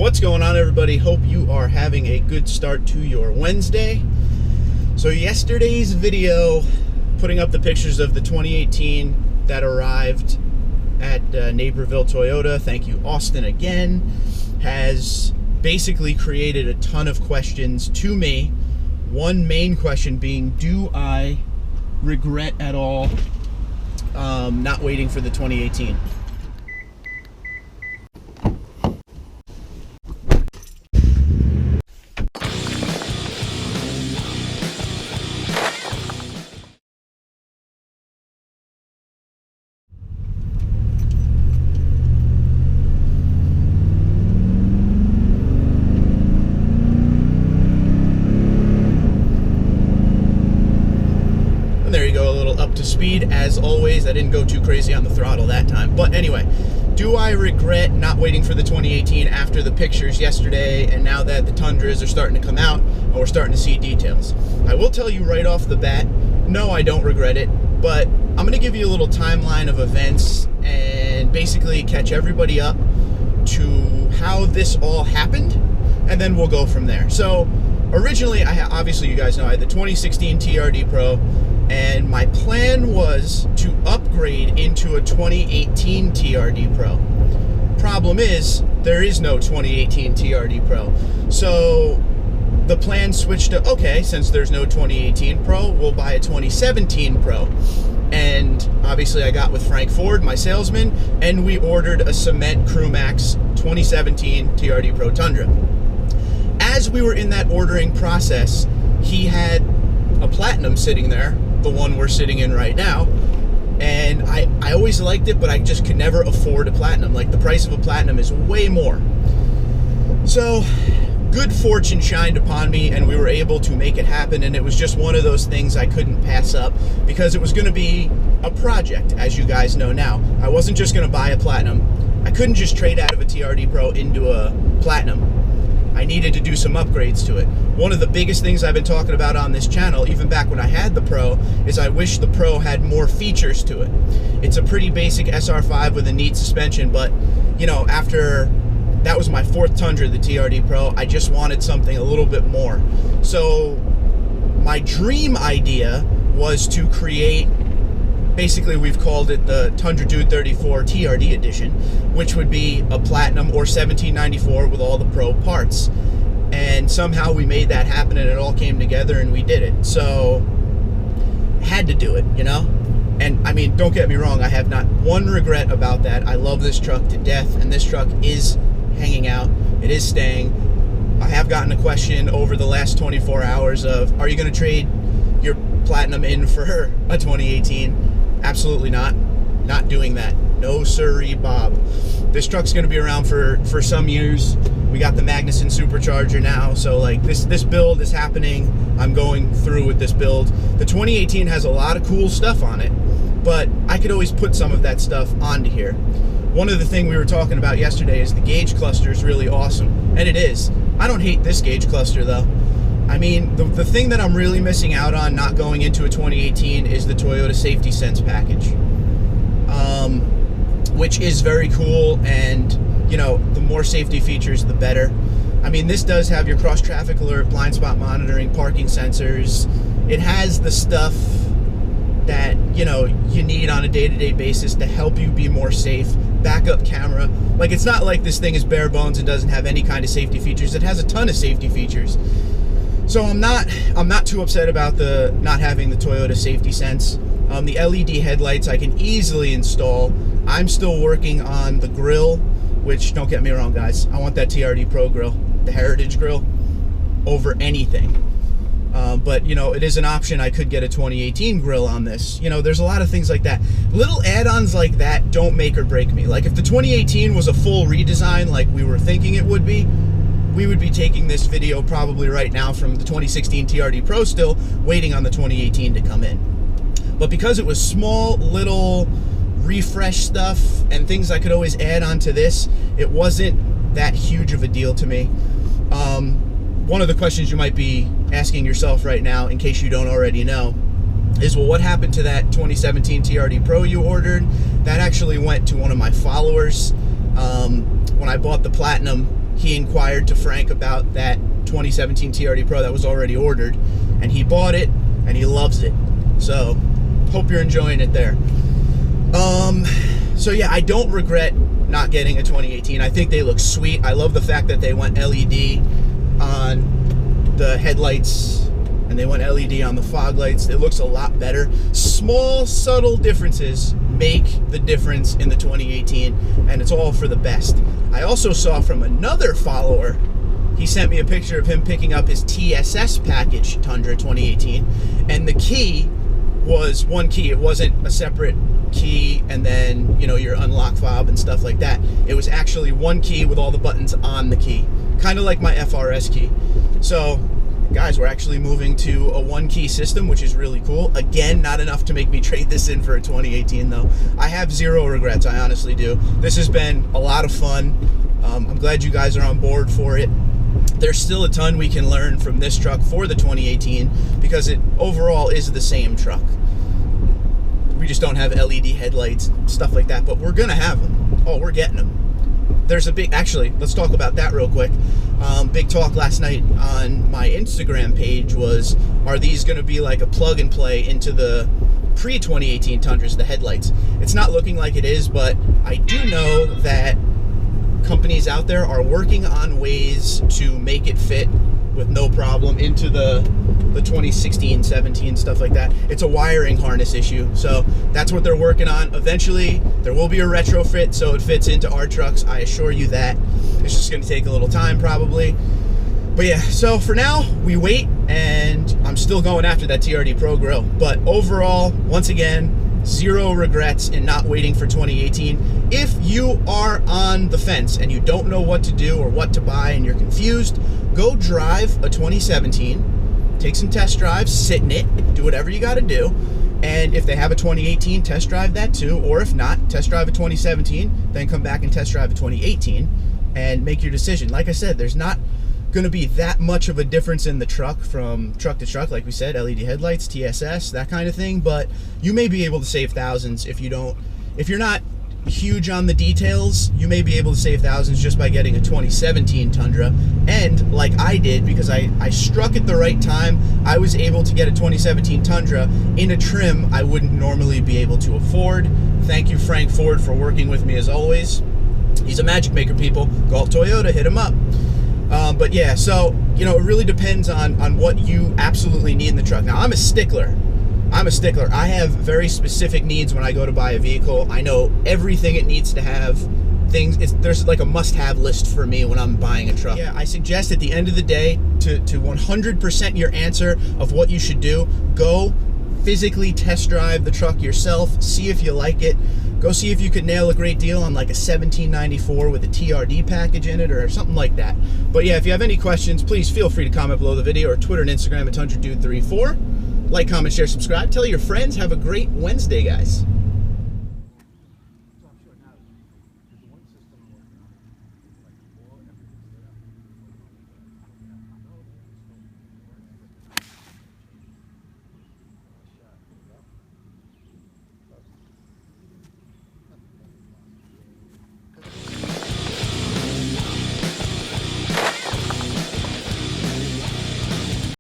What's going on, everybody? Hope you are having a good start to your Wednesday. So yesterday's video, putting up the pictures of the 2018 that arrived at Naperville Toyota, thank you Austin again, has basically created a ton of questions to me. One main question being, do I regret at all not waiting for the 2018? There you go, a little up to speed as always. I didn't go too crazy on the throttle that time. But anyway, do I regret not waiting for the 2018 after the pictures yesterday and now that the Tundras are starting to come out and we're starting to see details? I will tell you right off the bat, no, I don't regret it, but I'm going to give you a little timeline of events and basically catch everybody up to how this all happened, and then we'll go from there. So originally, obviously you guys know I had the 2016 TRD Pro, and my plan was to upgrade into a 2018 TRD Pro. Problem is, there is no 2018 TRD Pro. So the plan switched to, okay, since there's no 2018 Pro, we'll buy a 2017 Pro. And obviously I got with Frank Ford, my salesman, and we ordered a Cement Crew Max 2017 TRD Pro Tundra. As we were in that ordering process, he had a Platinum sitting there, the one we're sitting in right now, and I always liked it, but I just could never afford a Platinum. Like, the price of a Platinum is way more. So good fortune shined upon me and we were able to make it happen, and it was just one of those things I couldn't pass up because it was going to be a project, as you guys know now. I wasn't just going to buy a Platinum. I couldn't just trade out of a TRD Pro into a Platinum. I needed to do some upgrades to it. One of the biggest things I've been talking about on this channel, even back when I had the Pro, is I wish the Pro had more features to it. It's a pretty basic SR5 with a neat suspension, but, you know, after that was my fourth Tundra, the TRD Pro, I just wanted something a little bit more. So my dream idea was to create, basically we've called it the Tundra Dude 34 TRD edition, which would be a Platinum or 1794 with all the Pro parts. And somehow we made that happen and it all came together and we did it. So had to do it, you know? And I mean, don't get me wrong, I have not one regret about that. I love this truck to death, and this truck is hanging out. It is staying. I have gotten a question over the last 24 hours of, are you going to trade your Platinum in for a 2018? Absolutely not. Not doing that. No sirree, Bob. This truck's going to be around for some years. We got the Magnuson supercharger now, so like this build is happening. I'm going through with this build. The 2018 has a lot of cool stuff on it, but I could always put some of that stuff onto here. One of the things we were talking about yesterday is the gauge cluster is really awesome, and it is. I don't hate this gauge cluster though. I mean, the thing that I'm really missing out on not going into a 2018 is the Toyota Safety Sense package, which is very cool, and, you know, the more safety features, the better. I mean, this does have your cross-traffic alert, blind spot monitoring, parking sensors. It has the stuff that, you know, you need on a day-to-day basis to help you be more safe. Backup camera. Like, it's not like this thing is bare bones and doesn't have any kind of safety features. It has a ton of safety features. So I'm not too upset about the not having the Toyota Safety Sense. The LED headlights I can easily install. I'm still working on the grill, which, don't get me wrong, guys, I want that TRD Pro grill, the Heritage grill, over anything. But, you know, it is an option. I could get a 2018 grill on this. You know, there's a lot of things like that. Little add-ons like that don't make or break me. Like, if the 2018 was a full redesign like we were thinking it would be, we would be taking this video probably right now from the 2016 TRD Pro still, waiting on the 2018 to come in. But because it was small, little refresh stuff and things I could always add on to this, it wasn't that huge of a deal to me. One of the questions you might be asking yourself right now, in case you don't already know, is, well, what happened to that 2017 TRD Pro you ordered? That actually went to one of my followers. When I bought the Platinum, he inquired to Frank about that 2017 TRD Pro that was already ordered, and he bought it and he loves it. So hope you're enjoying it there. So yeah, I don't regret not getting a 2018. I think they look sweet. I love the fact that they went LED on the headlights and they went LED on the fog lights. It looks a lot better. Small, subtle differences make the difference in the 2018, and it's all for the best. I also saw from another follower, he sent me a picture of him picking up his TSS package Tundra 2018, and the key was one key. It wasn't a separate key and then, you know, your unlock fob and stuff like that. It was actually one key with all the buttons on the key, kind of like my FRS key. So guys, we're actually moving to a one key system, which is really cool. Again, not enough to make me trade this in for a 2018 though. I have zero regrets, I honestly do. This has been a lot of fun. I'm glad you guys are on board for it. There's still a ton we can learn from this truck for the 2018 because it overall is the same truck. We just don't have LED headlights, stuff like that, but we're gonna have them. Oh, we're getting them. There's a big, actually, let's talk about that real quick. Big talk last night on my Instagram page was, are these gonna be like a plug and play into the pre-2018 Tundras, the headlights? It's not looking like it is, but I do know that companies out there are working on ways to make it fit with no problem into the 2016, 17, stuff like that. It's a wiring harness issue, so that's what they're working on. Eventually, there will be a retrofit so it fits into our trucks, I assure you that. It's just gonna take a little time probably. But yeah, so for now, we wait, and I'm still going after that TRD Pro grill. But overall, once again, zero regrets in not waiting for 2018. If you are on the fence and you don't know what to do or what to buy and you're confused, go drive a 2017, take some test drives, sit in it, do whatever you got to do. And if they have a 2018, test drive that too. Or if not, test drive a 2017, then come back and test drive a 2018 and make your decision. Like I said, there's not going to be that much of a difference in the truck from truck to truck, like we said, LED headlights, TSS, that kind of thing, but you may be able to save thousands if you're not huge on the details. You may be able to save thousands just by getting a 2017 Tundra, and like I did, because I struck at the right time, I was able to get a 2017 Tundra in a trim I wouldn't normally be able to afford. Thank you, Frank Ford, for working with me as always. He's a magic maker, people. Galt Toyota, hit him up. But yeah, so, you know, it really depends on what you absolutely need in the truck. Now, I'm a stickler. I have very specific needs when I go to buy a vehicle. I know everything it needs to have. There's like a must-have list for me when I'm buying a truck. Yeah, I suggest at the end of the day, to 100% your answer of what you should do, go physically test drive the truck yourself, see if you like it. Go see if you could nail a great deal on like a 1794 with a TRD package in it or something like that. But yeah, if you have any questions, please feel free to comment below the video or Twitter and Instagram at TundraDude34. Like, comment, share, subscribe. Tell your friends. Have a great Wednesday, guys.